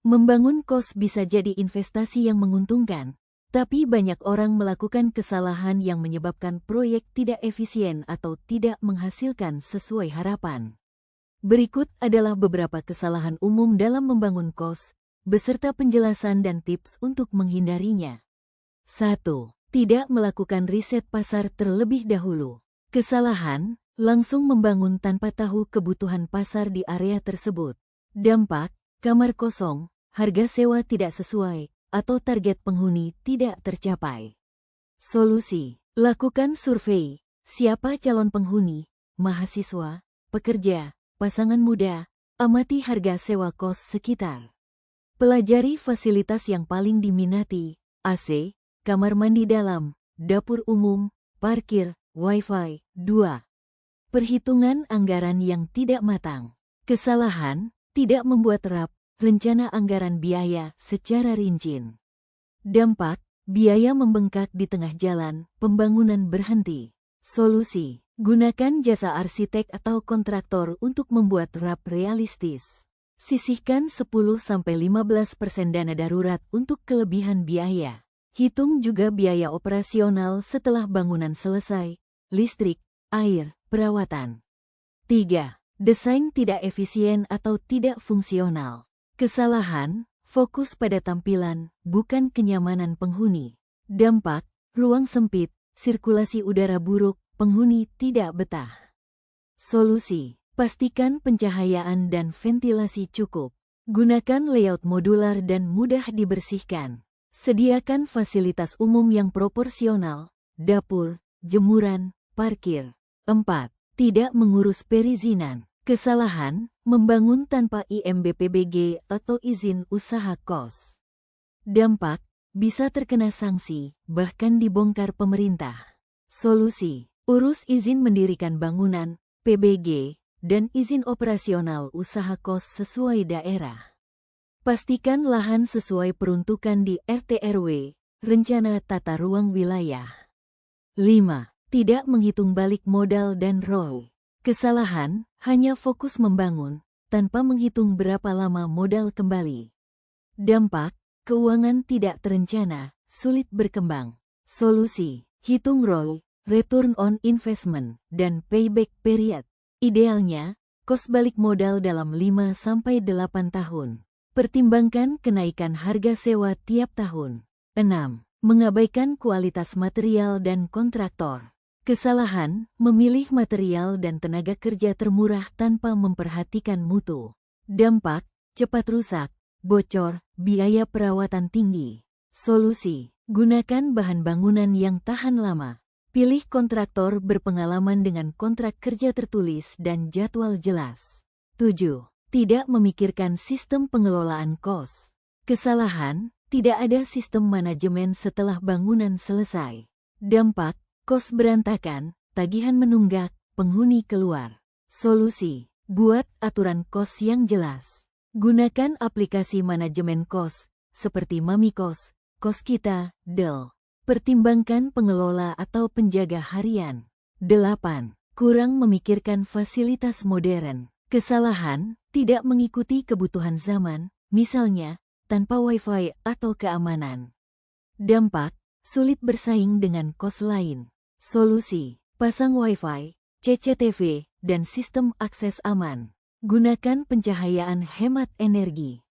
Membangun kos bisa jadi investasi yang menguntungkan, tapi banyak orang melakukan kesalahan yang menyebabkan proyek tidak efisien atau tidak menghasilkan sesuai harapan. Berikut adalah beberapa kesalahan umum dalam membangun kos, beserta penjelasan dan tips untuk menghindarinya. 1. Tidak melakukan riset pasar terlebih dahulu. Kesalahan, langsung membangun tanpa tahu kebutuhan pasar di area tersebut. Dampak, kamar kosong, harga sewa tidak sesuai, atau target penghuni tidak tercapai. Solusi, lakukan survei. Siapa calon penghuni, mahasiswa, pekerja, pasangan muda, amati harga sewa kos sekitar. Pelajari fasilitas yang paling diminati, AC, kamar mandi dalam, dapur umum, parkir, wifi. 2. Perhitungan anggaran yang tidak matang. Kesalahan, tidak membuat rencana anggaran biaya secara rinci. Dampak, biaya membengkak di tengah jalan, pembangunan berhenti. Solusi, gunakan jasa arsitek atau kontraktor untuk membuat realistis. Sisihkan 10-15% dana darurat untuk kelebihan biaya. Hitung juga biaya operasional setelah bangunan selesai, listrik, air, perawatan. 3. Desain tidak efisien atau tidak fungsional. Kesalahan, fokus pada tampilan, bukan kenyamanan penghuni. Dampak, ruang sempit, sirkulasi udara buruk, penghuni tidak betah. Solusi, pastikan pencahayaan dan ventilasi cukup. Gunakan layout modular dan mudah dibersihkan. Sediakan fasilitas umum yang proporsional, dapur, jemuran, parkir. 4. Tidak mengurus perizinan. Kesalahan, membangun tanpa IMB/PBG atau izin usaha kos. Dampak, bisa terkena sanksi, bahkan dibongkar pemerintah. Solusi, urus izin mendirikan bangunan, PBG, dan izin operasional usaha kos sesuai daerah. Pastikan lahan sesuai peruntukan di RT/RW, rencana tata ruang wilayah. 5. Tidak menghitung balik modal dan ROI. Kesalahan, hanya fokus membangun, tanpa menghitung berapa lama modal kembali. Dampak, keuangan tidak terencana, sulit berkembang. Solusi, hitung ROI, return on investment, dan payback period. Idealnya, kos balik modal dalam 5-8 tahun. Pertimbangkan kenaikan harga sewa tiap tahun. 6. Mengabaikan kualitas material dan kontraktor. Kesalahan, memilih material dan tenaga kerja termurah tanpa memperhatikan mutu. Dampak, cepat rusak, bocor, biaya perawatan tinggi. Solusi, gunakan bahan bangunan yang tahan lama. Pilih kontraktor berpengalaman dengan kontrak kerja tertulis dan jadwal jelas. 7. Tidak memikirkan sistem pengelolaan kos. Kesalahan, tidak ada sistem manajemen setelah bangunan selesai. Dampak, kos berantakan, tagihan menunggak, penghuni keluar. Solusi, buat aturan kos yang jelas. Gunakan aplikasi manajemen kos, seperti Mamikos, Koskita, Del. Pertimbangkan pengelola atau penjaga harian. 8. Kurang memikirkan fasilitas modern. Kesalahan, tidak mengikuti kebutuhan zaman, misalnya, tanpa wifi atau keamanan. Dampak, sulit bersaing dengan kos lain. Solusi, pasang wifi, CCTV, dan sistem akses aman. Gunakan pencahayaan hemat energi.